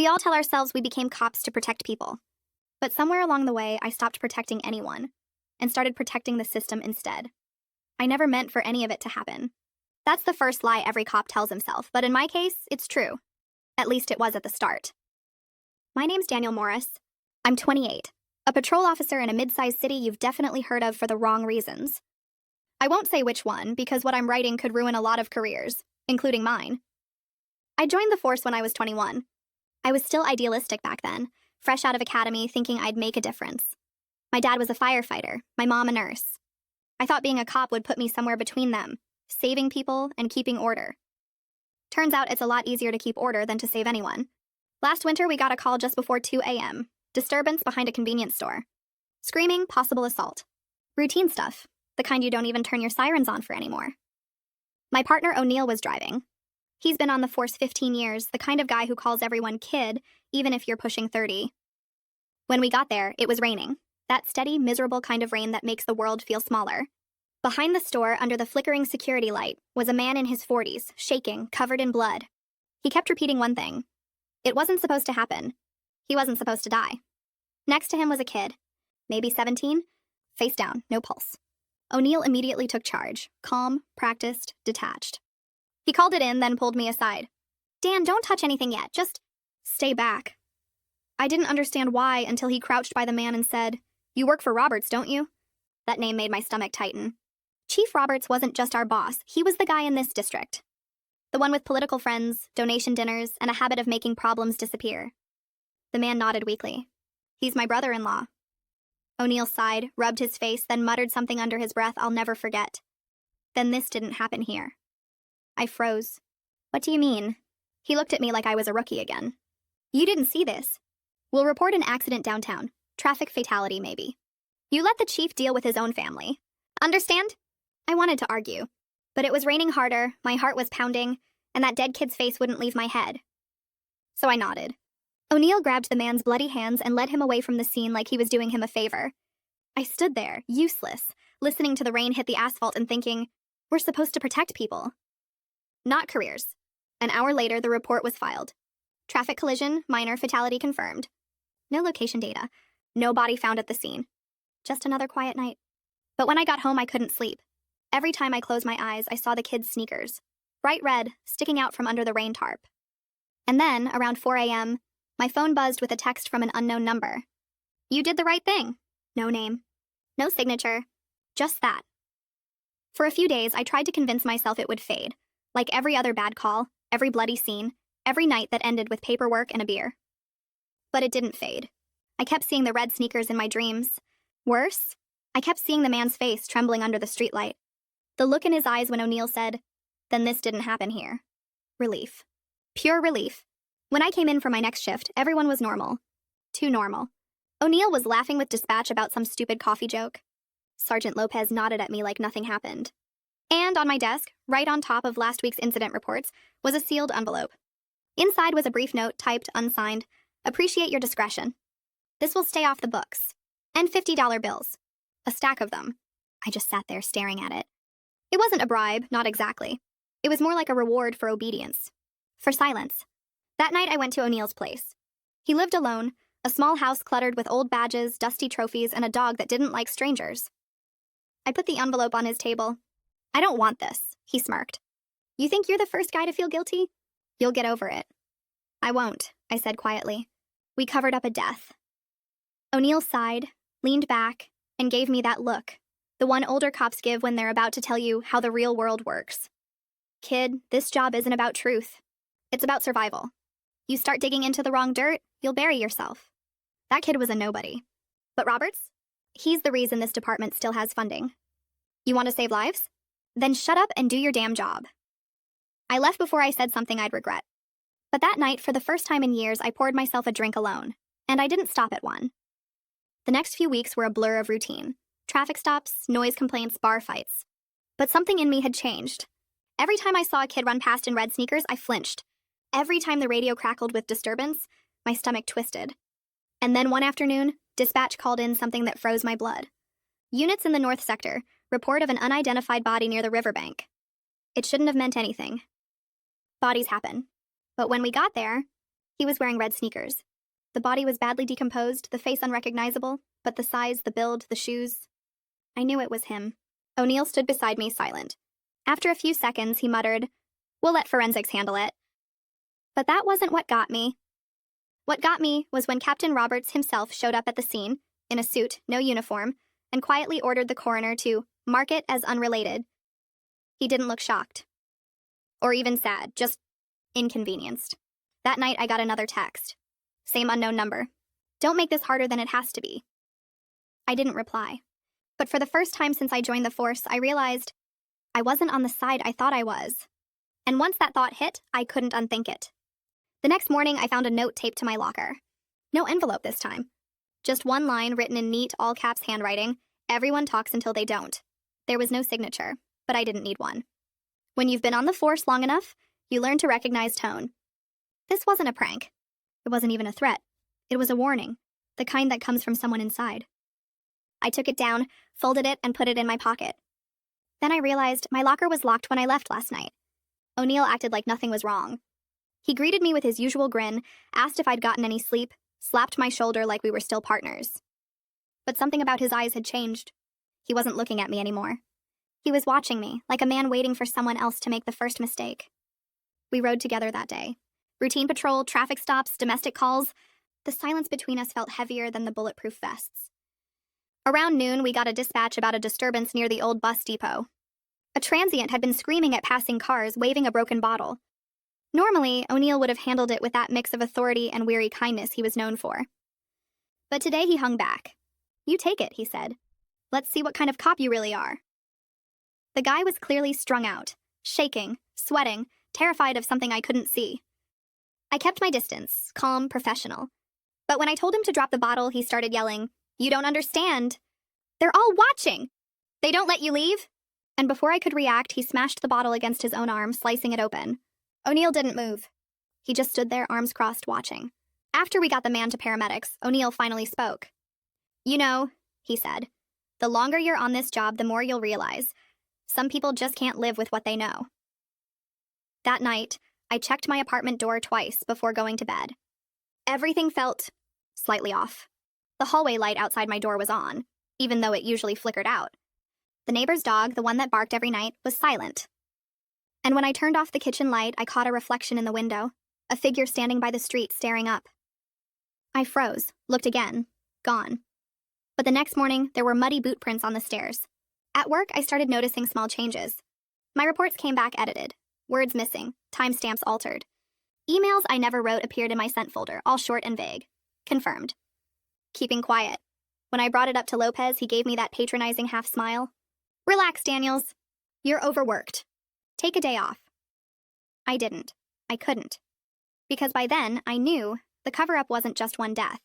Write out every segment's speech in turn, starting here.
We all tell ourselves we became cops to protect people. But somewhere along the way, I stopped protecting anyone and started protecting the system instead. I never meant for any of it to happen. That's the first lie every cop tells himself, but in my case, it's true. At least it was at the start. My name's Daniel Morris. I'm 28, a patrol officer in a mid-sized city you've definitely heard of for the wrong reasons. I won't say which one, because what I'm writing could ruin a lot of careers, including mine. I joined the force when I was 21. I was still idealistic back then, fresh out of academy thinking I'd make a difference. My dad was a firefighter, my mom a nurse. I thought being a cop would put me somewhere between them, saving people and keeping order. Turns out it's a lot easier to keep order than to save anyone. Last winter, we got a call just before 2 a.m. Disturbance behind a convenience store. Screaming, possible assault. Routine stuff, the kind you don't even turn your sirens on for anymore. My partner O'Neill was driving. He's been on the force 15 years, the kind of guy who calls everyone kid, even if you're pushing 30. When we got there, it was raining. That steady, miserable kind of rain that makes the world feel smaller. Behind the store, under the flickering security light, was a man in his 40s, shaking, covered in blood. He kept repeating one thing. It wasn't supposed to happen. He wasn't supposed to die. Next to him was a kid, maybe 17, face down, no pulse. O'Neill immediately took charge, calm, practiced, detached. He called it in, then pulled me aside. Dan, don't touch anything yet, just stay back. I didn't understand why until he crouched by the man and said, "You work for Roberts, don't you?" That name made my stomach tighten. Chief Roberts wasn't just our boss, he was the guy in this district. The one with political friends, donation dinners, and a habit of making problems disappear. The man nodded weakly. He's my brother-in-law. O'Neill sighed, rubbed his face, then muttered something under his breath I'll never forget. Then this didn't happen here. I froze. What do you mean? He looked at me like I was a rookie again. You didn't see this. We'll report an accident downtown. Traffic fatality, maybe. You let the chief deal with his own family. Understand? I wanted to argue. But it was raining harder, my heart was pounding, and that dead kid's face wouldn't leave my head. So I nodded. O'Neill grabbed the man's bloody hands and led him away from the scene like he was doing him a favor. I stood there, useless, listening to the rain hit the asphalt and thinking, we're supposed to protect people. Not careers. An hour later, the report was filed. Traffic collision, minor fatality confirmed. No location data. No body found at the scene. Just another quiet night. But when I got home, I couldn't sleep. Every time I closed my eyes, I saw the kid's sneakers. Bright red, sticking out from under the rain tarp. And then, around 4 a.m., my phone buzzed with a text from an unknown number. You did the right thing. No name. No signature. Just that. For a few days, I tried to convince myself it would fade. Like every other bad call, every bloody scene, every night that ended with paperwork and a beer. But it didn't fade. I kept seeing the red sneakers in my dreams. Worse, I kept seeing the man's face trembling under the streetlight. The look in his eyes when O'Neill said, "Then this didn't happen here." Relief. Pure relief. When I came in for my next shift, everyone was normal. Too normal. O'Neill was laughing with dispatch about some stupid coffee joke. Sergeant Lopez nodded at me like nothing happened. And on my desk, right on top of last week's incident reports, was a sealed envelope. Inside was a brief note typed, unsigned, "Appreciate your discretion. This will stay off the books." And $50 bills. A stack of them. I just sat there staring at it. It wasn't a bribe, not exactly. It was more like a reward for obedience. For silence. That night I went to O'Neill's place. He lived alone, a small house cluttered with old badges, dusty trophies, and a dog that didn't like strangers. I put the envelope on his table. "I don't want this," he smirked. "You think you're the first guy to feel guilty? You'll get over it." "I won't," I said quietly. "We covered up a death." O'Neill sighed, leaned back, and gave me that look, the one older cops give when they're about to tell you how the real world works. "Kid, this job isn't about truth. It's about survival. You start digging into the wrong dirt, you'll bury yourself." That kid was a nobody. But Roberts? He's the reason this department still has funding. You want to save lives? Then shut up and do your damn job. I left before I said something I'd regret. But that night, for the first time in years, I poured myself a drink alone. And I didn't stop at one. The next few weeks were a blur of routine. Traffic stops, noise complaints, bar fights. But something in me had changed. Every time I saw a kid run past in red sneakers, I flinched. Every time the radio crackled with disturbance, my stomach twisted. And then one afternoon, dispatch called in something that froze my blood. Units in the North Sector, report of an unidentified body near the riverbank. It shouldn't have meant anything. Bodies happen. But when we got there, He was wearing red sneakers. The body was badly decomposed, the face unrecognizable, but the size, the build, the shoes. I knew it was him. O'Neill stood beside me, silent. After a few seconds, he muttered, "We'll let forensics handle it." But that wasn't what got me. What got me was when Captain Roberts himself showed up at the scene, in a suit, no uniform, and quietly ordered the coroner to mark it as unrelated. He didn't look shocked. Or even sad, just inconvenienced. That night, I got another text. Same unknown number. "Don't make this harder than it has to be." I didn't reply. But for the first time since I joined the force, I realized I wasn't on the side I thought I was. And once that thought hit, I couldn't unthink it. The next morning, I found a note taped to my locker. No envelope this time. Just one line written in neat, all-caps handwriting, "Everyone talks until they don't." There was no signature, but I didn't need one. When you've been on the force long enough, you learn to recognize tone. This wasn't a prank. It wasn't even a threat. It was a warning, the kind that comes from someone inside. I took it down, folded it, and put it in my pocket. Then I realized my locker was locked when I left last night. O'Neill acted like nothing was wrong. He greeted me with his usual grin, asked if I'd gotten any sleep, slapped my shoulder like we were still partners. But something about his eyes had changed. He wasn't looking at me anymore. He was watching me, like a man waiting for someone else to make the first mistake. We rode together that day. Routine patrol, traffic stops, domestic calls. The silence between us felt heavier than the bulletproof vests. Around noon, we got a dispatch about a disturbance near the old bus depot. A transient had been screaming at passing cars, waving a broken bottle. Normally, O'Neill would have handled it with that mix of authority and weary kindness he was known for. But today he hung back. "You take it," he said. "Let's see what kind of cop you really are." The guy was clearly strung out, shaking, sweating, terrified of something I couldn't see. I kept my distance, calm, professional. But when I told him to drop the bottle, he started yelling, "You don't understand. They're all watching. They don't let you leave." And before I could react, he smashed the bottle against his own arm, slicing it open. O'Neill didn't move. He just stood there, arms crossed, watching. After we got the man to paramedics, O'Neill finally spoke. "You know," he said, "the longer you're on this job, the more you'll realize. Some people just can't live with what they know." That night, I checked my apartment door twice before going to bed. Everything felt slightly off. The hallway light outside my door was on, even though it usually flickered out. The neighbor's dog, the one that barked every night, was silent. And when I turned off the kitchen light, I caught a reflection in the window, a figure standing by the street staring up. I froze, looked again, gone. But the next morning, there were muddy boot prints on the stairs. At work, I started noticing small changes. My reports came back edited, words missing, timestamps altered. Emails I never wrote appeared in my sent folder, all short and vague. Confirmed. Keeping quiet. When I brought it up to Lopez, he gave me that patronizing half smile. "Relax, Daniels. You're overworked. Take a day off." I didn't. I couldn't. Because by then, I knew the cover-up wasn't just one death.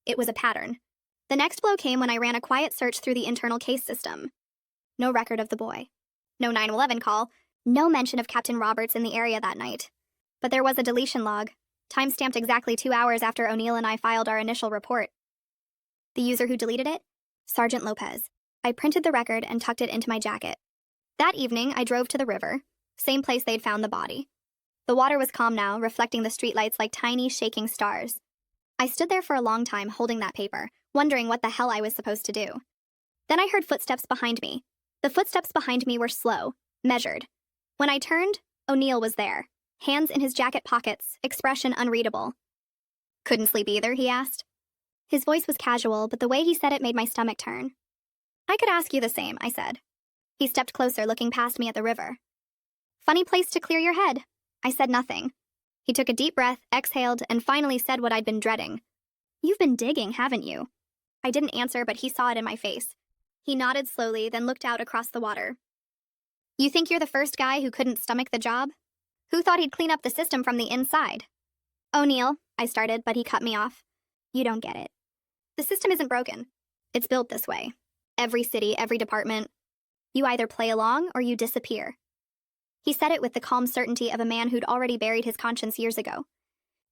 It was a pattern. The next blow came when I ran a quiet search through the internal case system. No record of the boy. No 911 call. No mention of Captain Roberts in the area that night. But there was a deletion log, timestamped exactly 2 hours after O'Neill and I filed our initial report. The user who deleted it? Sergeant Lopez. I printed the record and tucked it into my jacket. That evening, I drove to the river, same place they'd found the body. The water was calm now, reflecting the streetlights like tiny, shaking stars. I stood there for a long time holding that paper, wondering what the hell I was supposed to do. Then I heard footsteps behind me. The footsteps behind me were slow, measured. When I turned, O'Neill was there, hands in his jacket pockets, expression unreadable. "Couldn't sleep either?" he asked. His voice was casual, but the way he said it made my stomach turn. "I could ask you the same," I said. He stepped closer, looking past me at the river. "Funny place to clear your head." I said nothing. He took a deep breath, exhaled, and finally said what I'd been dreading. "You've been digging, haven't you?" I didn't answer, but he saw it in my face. He nodded slowly, then looked out across the water. "You think you're the first guy who couldn't stomach the job? Who thought he'd clean up the system from the inside?" "O'Neill," I started, but he cut me off. "You don't get it. The system isn't broken. It's built this way. Every city, every department. You either play along or you disappear." He said it with the calm certainty of a man who'd already buried his conscience years ago.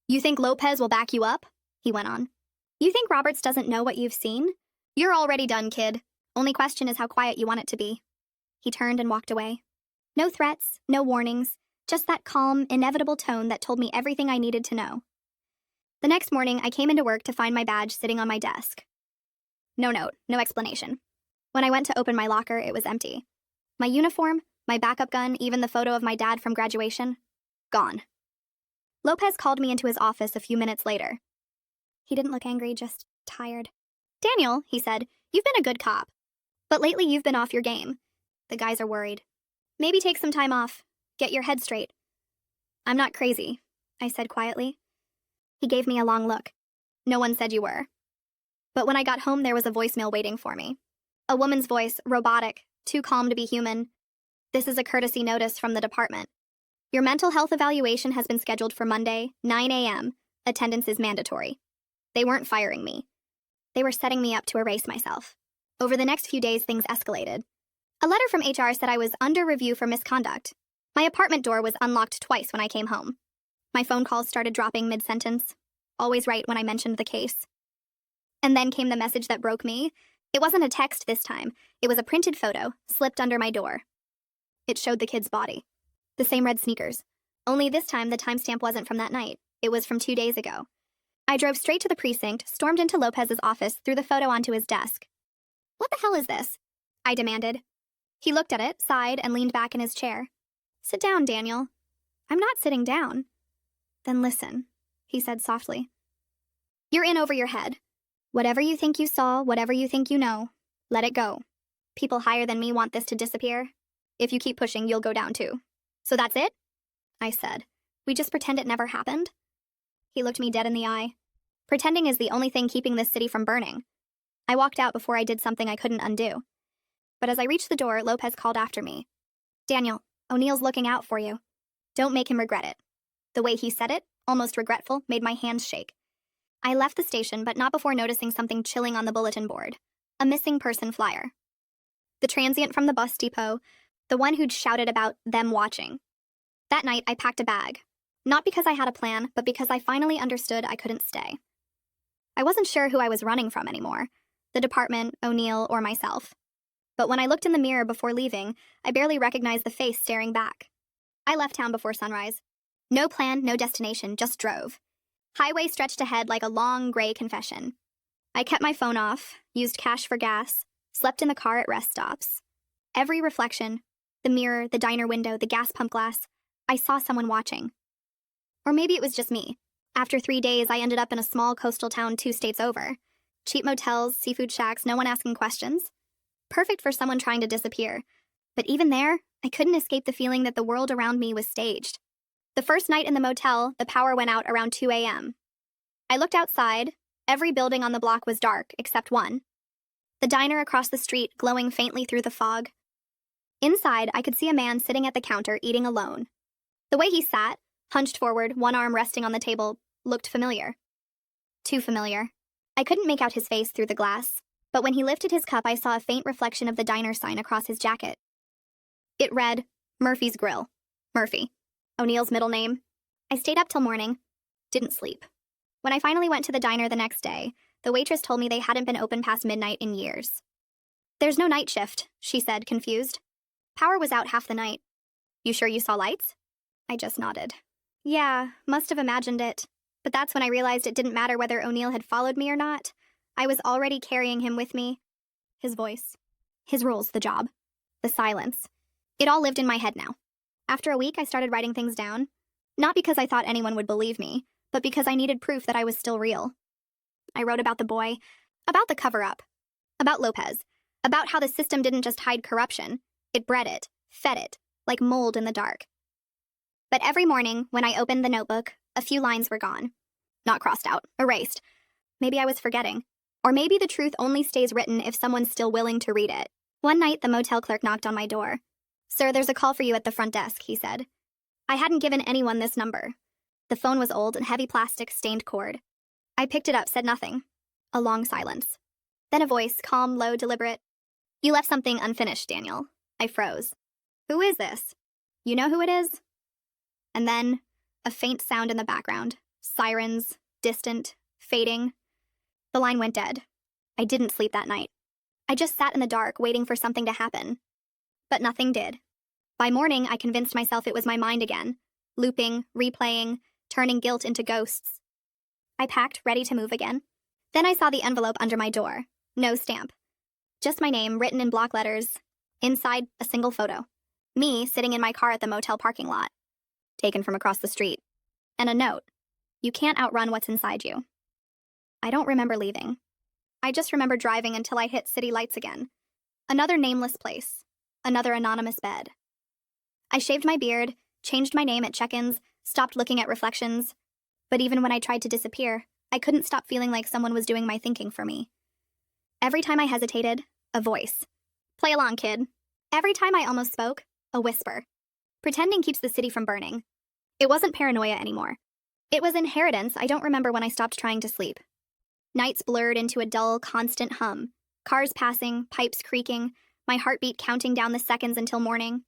"You think Lopez will back you up?" he went on. "You think Roberts doesn't know what you've seen? You're already done, kid. Only question is how quiet you want it to be." He turned and walked away. No threats, no warnings, just that calm, inevitable tone that told me everything I needed to know. The next morning, I came into work to find my badge sitting on my desk. No note, no explanation. When I went to open my locker, it was empty. My uniform, my backup gun, even the photo of my dad from graduation, gone. Lopez called me into his office a few minutes later. He didn't look angry, just tired. "Daniel," he said, "you've been a good cop. But lately you've been off your game. The guys are worried. Maybe take some time off. Get your head straight." "I'm not crazy," I said quietly. He gave me a long look. "No one said you were." But when I got home, there was a voicemail waiting for me. A woman's voice, robotic, too calm to be human. "This is a courtesy notice from the department. Your mental health evaluation has been scheduled for Monday, 9 a.m. Attendance is mandatory." They weren't firing me. They were setting me up to erase myself. Over the next few days, things escalated. A letter from HR said I was under review for misconduct. My apartment door was unlocked twice when I came home. My phone calls started dropping mid-sentence, always right when I mentioned the case. And then came the message that broke me. It wasn't a text this time. It was a printed photo, slipped under my door. It showed the kid's body. The same red sneakers. Only this time the timestamp wasn't from that night. It was from 2 days ago. I drove straight to the precinct, stormed into Lopez's office, threw the photo onto his desk. "What the hell is this?" I demanded. He looked at it, sighed, and leaned back in his chair. "Sit down, Daniel." "I'm not sitting down." "Then listen," he said softly. "You're in over your head. Whatever you think you saw, whatever you think you know, let it go. People higher than me want this to disappear. If you keep pushing, you'll go down too." "So that's it?" I said. "We just pretend it never happened?" He looked me dead in the eye. "Pretending is the only thing keeping this city from burning." I walked out before I did something I couldn't undo. But as I reached the door, Lopez called after me. "Daniel, O'Neill's looking out for you. Don't make him regret it." The way he said it, almost regretful, made my hands shake. I left the station, but not before noticing something chilling on the bulletin board. A missing person flyer. The transient from the bus depot, the one who'd shouted about them watching. That night, I packed a bag. Not because I had a plan, but because I finally understood I couldn't stay. I wasn't sure who I was running from anymore, the department, O'Neill, or myself. But when I looked in the mirror before leaving, I barely recognized the face staring back. I left town before sunrise. No plan, no destination, just drove. Highway stretched ahead like a long, gray confession. I kept my phone off, used cash for gas, slept in the car at rest stops. Every reflection, the mirror, the diner window, the gas pump glass, I saw someone watching. Or maybe it was just me. After 3 days, I ended up in a small coastal town 2 states over. Cheap motels, seafood shacks, no one asking questions. Perfect for someone trying to disappear. But even there, I couldn't escape the feeling that the world around me was staged. The first night in the motel, the power went out around 2 a.m. I looked outside. Every building on the block was dark, except one. The diner across the street glowing faintly through the fog. Inside, I could see a man sitting at the counter eating alone. The way he sat, hunched forward, one arm resting on the table, looked familiar. Too familiar. I couldn't make out his face through the glass, but when he lifted his cup, I saw a faint reflection of the diner sign across his jacket. It read, Murphy's Grill. Murphy. O'Neill's middle name. I stayed up till morning. Didn't sleep. When I finally went to the diner the next day, the waitress told me they hadn't been open past midnight in years. "There's no night shift," she said, confused. "Power was out half the night." "You sure you saw lights?" I just nodded. Yeah, must have imagined it. But that's when I realized it didn't matter whether O'Neill had followed me or not. I was already carrying him with me. His voice. His rules, the job. The silence. It all lived in my head now. After a week, I started writing things down. Not because I thought anyone would believe me, but because I needed proof that I was still real. I wrote about the boy, about the cover-up, about Lopez, about how the system didn't just hide corruption, it bred it, fed it, like mold in the dark. But every morning, when I opened the notebook, a few lines were gone. Not crossed out, erased. Maybe I was forgetting. Or maybe the truth only stays written if someone's still willing to read it. One night, the motel clerk knocked on my door. "Sir, there's a call for you at the front desk," he said. I hadn't given anyone this number. The phone was old and heavy plastic, stained cord. I picked it up, said nothing. A long silence. Then a voice, calm, low, deliberate. "You left something unfinished, Daniel." I froze. "Who is this?" "You know who it is?" And then, a faint sound in the background. Sirens, distant, fading. The line went dead. I didn't sleep that night. I just sat in the dark, waiting for something to happen. But nothing did. By morning, I convinced myself it was my mind again. Looping, replaying, turning guilt into ghosts. I packed, ready to move again. Then I saw the envelope under my door. No stamp. Just my name written in block letters. Inside, a single photo. Me sitting in my car at the motel parking lot. Taken from across the street. And a note. You can't outrun what's inside you. I don't remember leaving. I just remember driving until I hit city lights again. Another nameless place. Another anonymous bed. I shaved my beard, changed my name at check-ins, stopped looking at reflections. But even when I tried to disappear, I couldn't stop feeling like someone was doing my thinking for me. Every time I hesitated, a voice. Play along, kid. Every time I almost spoke, a whisper. Pretending keeps the city from burning. It wasn't paranoia anymore. It was inheritance. I don't remember when I stopped trying to sleep. Nights blurred into a dull, constant hum. Cars passing, pipes creaking, my heartbeat counting down the seconds until morning.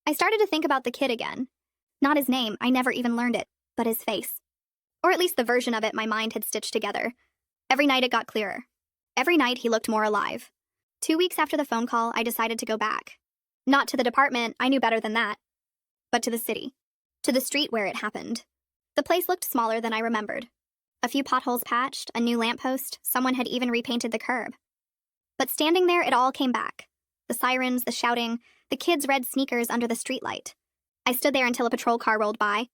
I started to think about the kid again. Not his name, I never even learned it, but his face. Or at least the version of it my mind had stitched together. Every night it got clearer. Every night he looked more alive. 2 weeks after the phone call, I decided to go back. Not to the department, I knew better than that. But to the city. To the street where it happened. The place looked smaller than I remembered. A few potholes patched, a new lamppost, someone had even repainted the curb. But standing there, it all came back. The sirens, the shouting, the kids' red sneakers under the streetlight. I stood there until a patrol car rolled by.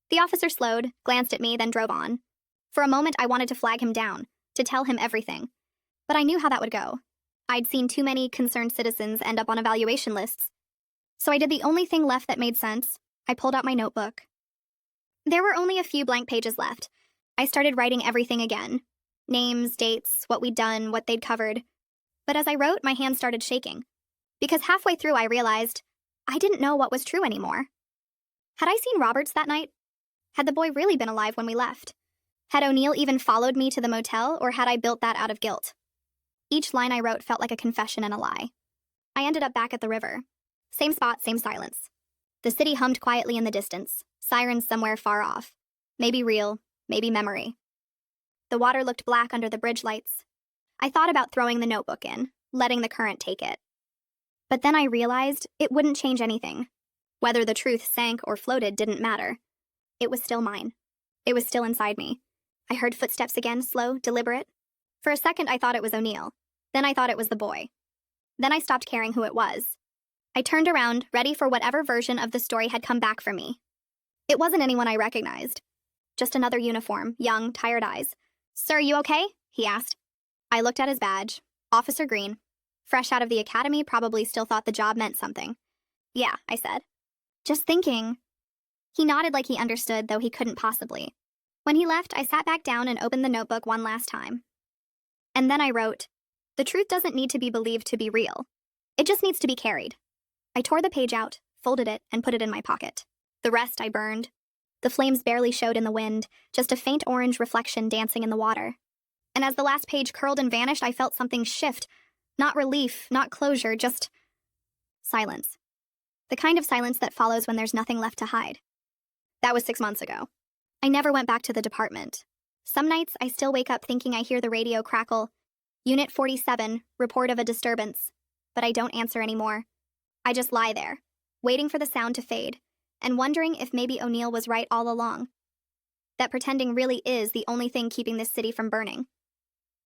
The officer slowed, glanced at me, then drove on. For a moment, I wanted to flag him down, to tell him everything. But I knew how that would go. I'd seen too many concerned citizens end up on evaluation lists. So I did the only thing left that made sense. I pulled out my notebook. There were only a few blank pages left. I started writing everything again. Names, dates, what we'd done, what they'd covered. But as I wrote, my hands started shaking. Because halfway through, I realized I didn't know what was true anymore. Had I seen Roberts that night? Had the boy really been alive when we left? Had O'Neill even followed me to the motel, or had I built that out of guilt? Each line I wrote felt like a confession and a lie. I ended up back at the river. Same spot, same silence. The city hummed quietly in the distance, sirens somewhere far off. Maybe real, maybe memory. The water looked black under the bridge lights. I thought about throwing the notebook in, letting the current take it. But then I realized it wouldn't change anything. Whether the truth sank or floated didn't matter. It was still mine. It was still inside me. I heard footsteps again, slow, deliberate. For a second, I thought it was O'Neill. Then I thought it was the boy. Then I stopped caring who it was. I turned around, ready for whatever version of the story had come back for me. It wasn't anyone I recognized. Just another uniform, young, tired eyes. "Sir, you okay?" he asked. I looked at his badge. Officer Green. Fresh out of the academy, probably still thought the job meant something. "Yeah," I said. "Just thinking." He nodded like he understood, though he couldn't possibly. When he left, I sat back down and opened the notebook one last time. And then I wrote, "The truth doesn't need to be believed to be real. It just needs to be carried." I tore the page out, folded it, and put it in my pocket. The rest I burned. The flames barely showed in the wind, just a faint orange reflection dancing in the water. And as the last page curled and vanished, I felt something shift. Not relief, not closure, just silence. The kind of silence that follows when there's nothing left to hide. That was 6 months ago. I never went back to the department. Some nights, I still wake up thinking I hear the radio crackle. Unit 47, report of a disturbance. But I don't answer anymore. I just lie there, waiting for the sound to fade, and wondering if maybe O'Neill was right all along. That pretending really is the only thing keeping this city from burning.